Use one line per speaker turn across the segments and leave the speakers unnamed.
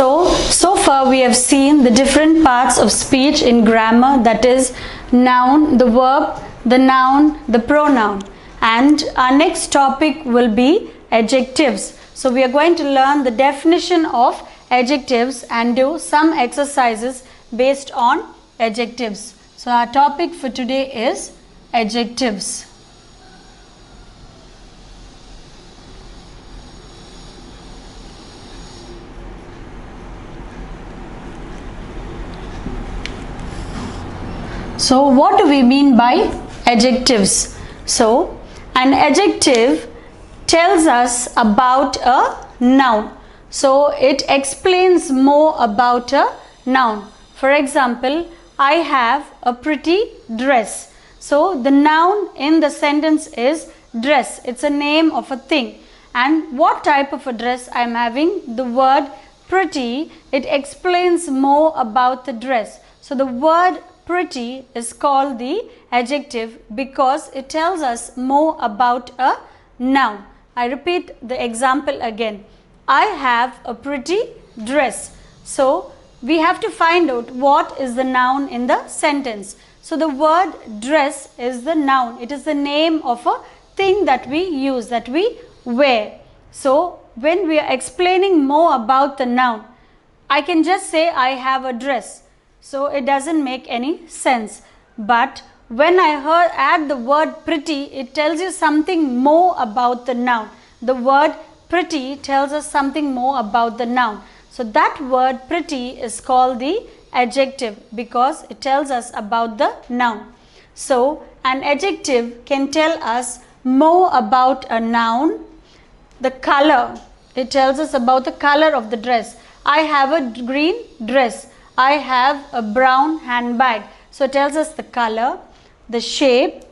So far we have seen the different parts of speech in grammar, that is noun, the verb, the noun, the pronoun. And our next topic will be adjectives. So we are going to learn the definition of adjectives and do some exercises based on adjectives. So our topic for today is adjectives. So what do we mean by adjectives? So an adjective tells us about a noun. So it explains more about a noun. For example, I have a pretty dress. So the noun in the sentence is dress. It's a name of a thing. And what type of a dress I am having? The word pretty, it explains more about the dress. So the word pretty is called the adjective because it tells us more about a noun. I repeat the example again. I have a pretty dress. So we have to find out what is the noun in the sentence. So the word dress is the noun. It is the name of a thing that we use, that we wear. So when we are explaining more about the noun, I can just say I have a dress. So it doesn't make any sense. But when I add the word pretty, it tells you something more about the noun. The word pretty tells us something more about the noun. So that word pretty is called the adjective because it tells us about the noun. So an adjective can tell us more about a noun. The color, it tells us about the color of the dress. I have a green dress. I have a brown handbag. So it tells us the color, the shape.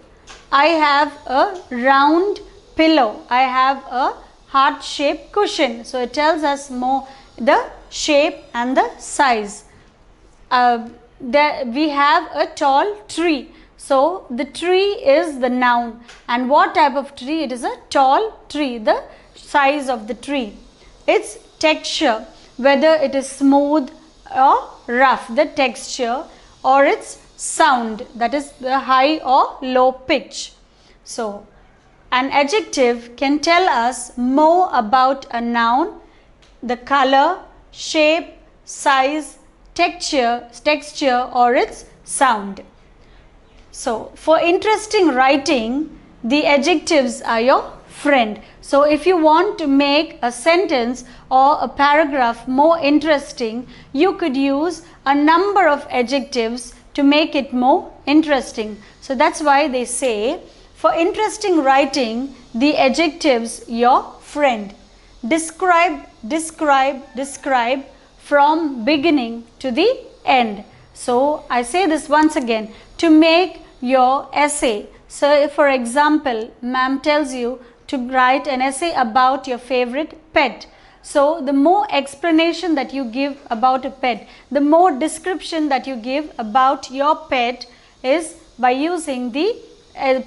I have a round pillow. I have a heart-shaped cushion. So it tells us more the shape and the size. We have a tall tree. So the tree is the noun. And what type of tree? It is a tall tree, the size of the tree. Its texture, whether it is smooth or rough, the texture, or its sound, that is the high or low pitch. So an adjective can tell us more about a noun, the color, shape, size, texture or its sound. So for interesting writing, the adjectives are your friend. So if you want to make a sentence or a paragraph more interesting, you could use a number of adjectives to make it more interesting. So that's why they say, for interesting writing, the adjectives your friend. Describe from beginning to the end. So I say this once again, to make your essay. So if, for example, ma'am tells you to write an essay about your favorite pet. So the more explanation that you give about a pet, the more description that you give about your pet is by using the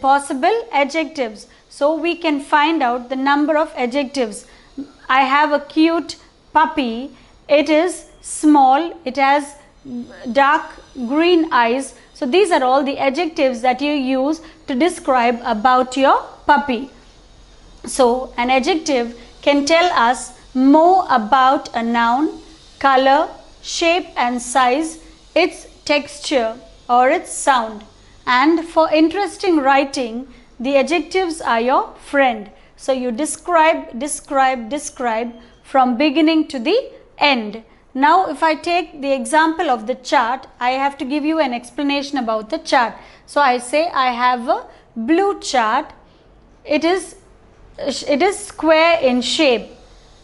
possible adjectives. So we can find out the number of adjectives. I have a cute puppy. It is small. It has dark green eyes. So these are all the adjectives that you use to describe about your puppy. So an adjective can tell us more about a noun, color, shape and size, its texture or its sound. And for interesting writing, the adjectives are your friend. So you describe from beginning to the end. Now if I take the example of the chart, I have to give you an explanation about the chart. So I say I have a blue chart. It is square in shape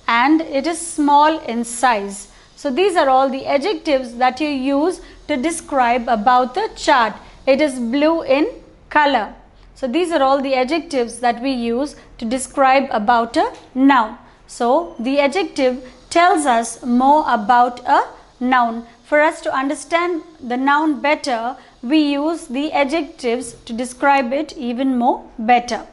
and it is small in size. So these are all the adjectives that you use to describe about the chart. It is blue in color. So these are all the adjectives that we use to describe about a noun. So the adjective tells us more about a noun. For us to understand the noun better, we use the adjectives to describe it even more better.